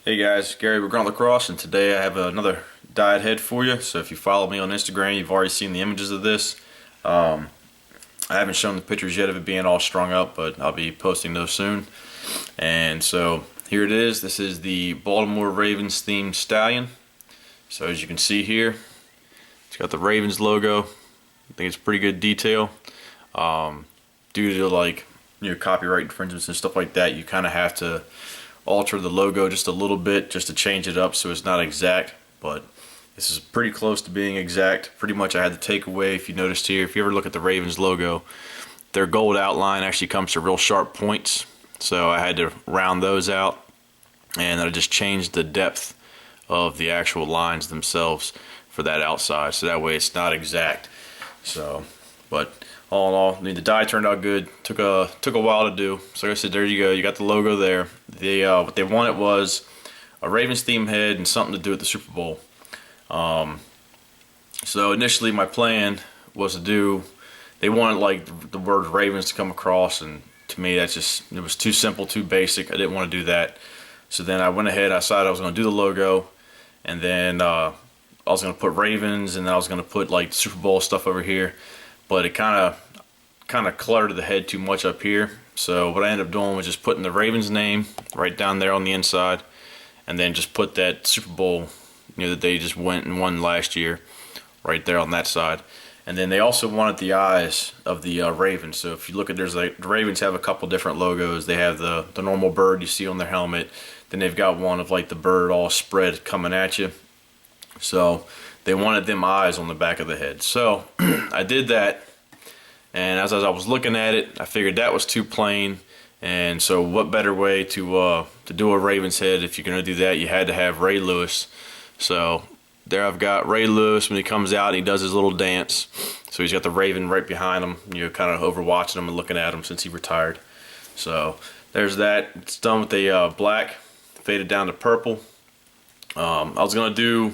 Hey guys, Gary with Grunt Lacrosse, and today I have another dyed head for you. So if you follow me on Instagram, you've already seen the images of this. I haven't shown the pictures yet of it being all strung up, but I'll be posting those soon. And so here it is. This is the Baltimore Ravens themed Stallion. So as you can see here, it's got the Ravens logo. I think it's pretty good detail. Due to copyright infringements and stuff like that, you kind of have to alter the logo just a little bit just to change it up so it's not exact, but this is pretty close to being exact. Pretty much I had to take away, if you noticed here, if you ever look at the Ravens logo, their gold outline actually comes to real sharp points, so I had to round those out, and I just changed the depth of the actual lines themselves for that outside, so that way it's not exact. So, but all in all, the dye turned out good. Took a while to do. So like I said, there you go. You got the logo there. What they wanted was a Ravens theme head and something to do with the Super Bowl. So initially my plan was to do. They wanted like the word Ravens to come across, and to me it was too simple, too basic. I didn't want to do that. So then I went ahead. I decided I was going to do the logo, and then I was going to put Ravens, and then I was going to put like Super Bowl stuff over here. But it kind of cluttered the head too much up here. So what I ended up doing was just putting the Ravens name right down there on the inside, and then just put that Super Bowl, that they just went and won last year, right there on that side. And then they also wanted the eyes of the Ravens. So if you look at, the Ravens have a couple different logos. They have the normal bird you see on their helmet. Then they've got one of like the bird all spread coming at you. So they wanted them eyes on the back of the head. So I did that, and as I was looking at it, I figured that was too plain. And so what better way to do a Ravens head? If you're going to do that, you had to have Ray Lewis. So there I've got Ray Lewis. When he comes out, he does his little dance. So he's got the Raven right behind him, kind of overwatching him and looking at him since he retired. So there's that. It's done with the black, faded down to purple. I was going to do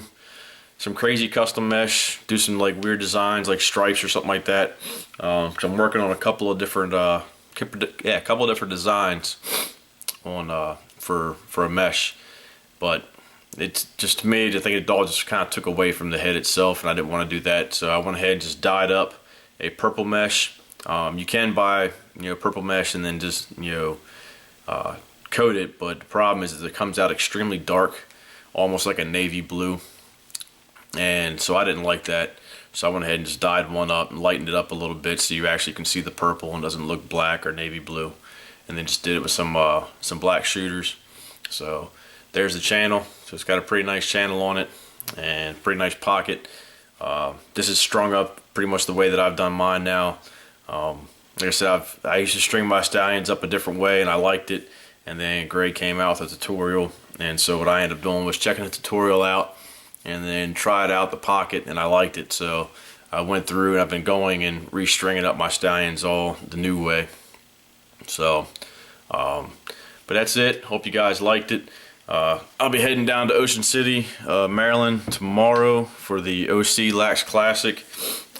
some crazy custom mesh, do some like weird designs like stripes or something like that. So I'm working on a couple of different designs on for a mesh, but it's just to me, I think it all just kind of took away from the head itself, and I didn't want to do that. So I went ahead and just dyed up a purple mesh. You can buy purple mesh and then just coat it, but the problem is that it comes out extremely dark, almost like a navy blue. And so I didn't like that, so I went ahead and just dyed one up and lightened it up a little bit so you actually can see the purple and doesn't look black or navy blue. And then just did it with some black shooters. So there's the channel. So it's got a pretty nice channel on it and pretty nice pocket. This is strung up pretty much the way that I've done mine now. Like I said, I used to string my Stallions up a different way, and I liked it. And then Greg came out with a tutorial, and so what I ended up doing was checking the tutorial out and then tried out the pocket, and I liked it. So I went through and I've been going and restringing up my Stallions all the new way. So but that's it. Hope you guys liked it. I'll be heading down to Ocean City, Maryland tomorrow for the OC Lax Classic.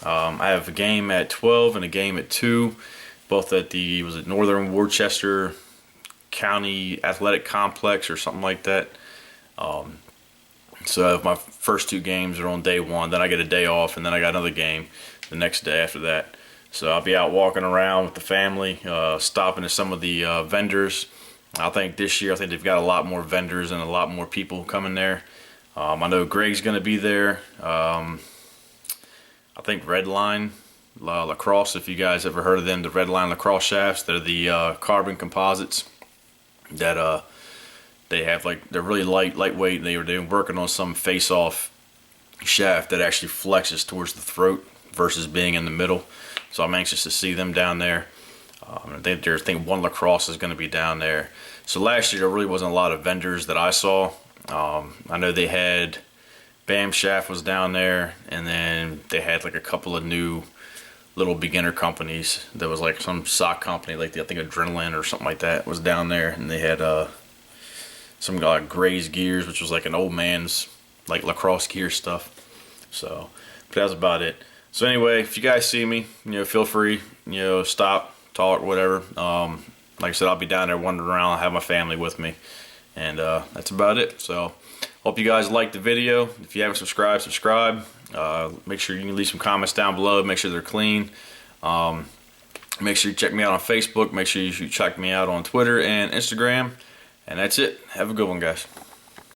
I have a game at 12 and a game at 2, both at the Northern Worcester County Athletic Complex or something like that. So my first 2 games are on day 1, then I get a day off, and then I got another game the next day after that. So I'll be out walking around with the family, stopping at some of the vendors. I think this year, they've got a lot more vendors and a lot more people coming there. I know Greg's going to be there. I think Redline Lacrosse, if you guys ever heard of them, the Redline Lacrosse shafts, they're the carbon composites that they have, they're really lightweight, and they were working on some face-off shaft that actually flexes towards the throat versus being in the middle. So I'm anxious to see them down there. I think One Lacrosse is going to be down there. So last year there really wasn't a lot of vendors that I saw. I know they had Bam Shaft was down there, and then they had like a couple of new little beginner companies. There was like some sock company, like I think Adrenaline or something like that was down there, and they had some Gray's Gears, which was like an old man's like lacrosse gear stuff. So, but that was about it. So anyway, if you guys see me, feel free, stop, talk, whatever. Like I said, I'll be down there wandering around. I'll have my family with me, And that's about it. So hope you guys liked the video. If you haven't subscribed, subscribe. Make sure you can leave some comments down below. Make sure they're clean. Make sure you check me out on Facebook. Make sure you check me out on Twitter and Instagram. And that's it. Have a good one, guys.